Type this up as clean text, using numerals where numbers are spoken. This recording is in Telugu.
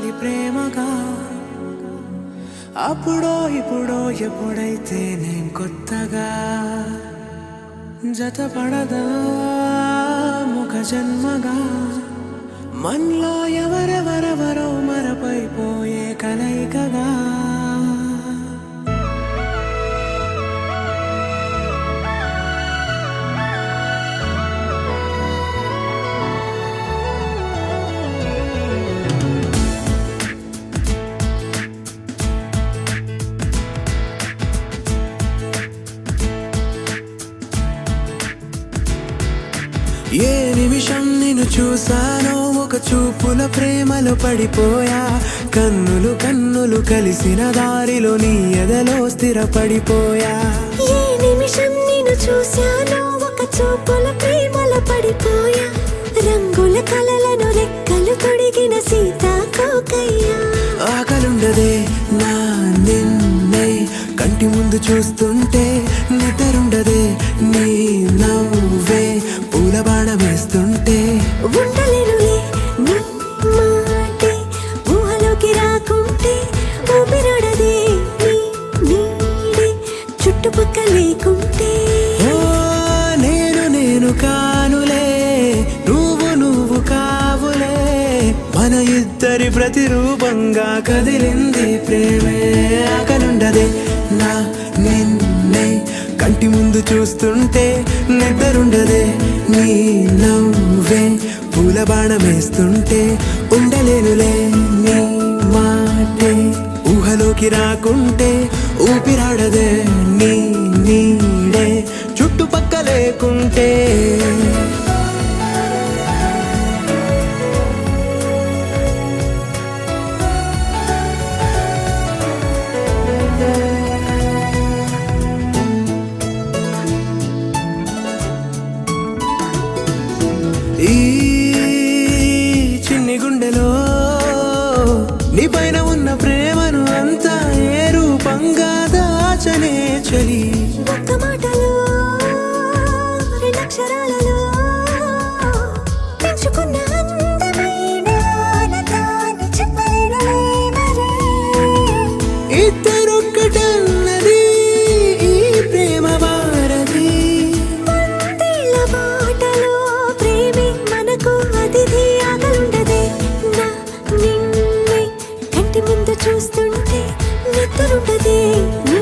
కావాలి ప్రేమగా. అప్పుడో ఇప్పుడో ఎప్పుడైతే నేను కొత్తగా జతపడదా ముఖ జన్మగా. మనలో ఎవరెవరెవరో మరపైపోయే కలయికగా. ఏ నిమిషం నిన్ను చూసానో ఒక చూపుల ప్రేమలో పడిపోయా. కన్నులు కన్నులు కలిసిన దారిలో నీ ఎదలో స్థిరపడిపోయా. ఏ నిమిషం నిన్ను చూసానో ఒక చూపుల ప్రేమలో పడిపోయా. రంగుల కలలను రెక్కలు తొడిగిన సీతాకోకయ్యా. ఆకలుండదే నా నిన్నే కంటి ముందు చూస్తుంటే, నిద్రుండదే నీ నవ్వే పూల బాణం వేస్తుంటే. ఉండలేనులే నీ మాటే ఊహలోకి రాకుంటే, ఊపిరాడదే నీ నీడే చుట్టుపక్కల లేకుంటే. ఓ నేను నేను కానులే, నువ్వు నువ్వు కావులే, మన ఇద్దరి ప్రతిరూపంగా కదిలింది ప్రేమే. ఆకలుండదే నా నిన్నే కంటి ముందు చూస్తుంటే, నిద్రుండదే నీ నవ్వే పూల బాణం వేస్తుంటే. ఉండలేనులే నీ మాటే ఊహలోకి రాకుంటే, ఊపిరాడదే నీ నీడే చుట్టుపక్క లేకుంటే. ఈ చిన్ని గుండెలో నీ పైన ఉన్న ప్రేమను అంతా ఏ రూపంగా దాచనే చలి. ఒక్క మాటలో రెండక్షరాలలో పెంచుకున్న అందమైన ఆనందాన్ని చెప్పలేనులే మరి. ఇద్దరొక్కటన్నది ఈ ప్రేమ వారది. వందేళ్ల బాటలో ప్రేమే మనకు అతిథి. ఆకలుండదే నా నిన్నే కంటి ముందు చూస్తుంటే, నిద్రుండదే నీ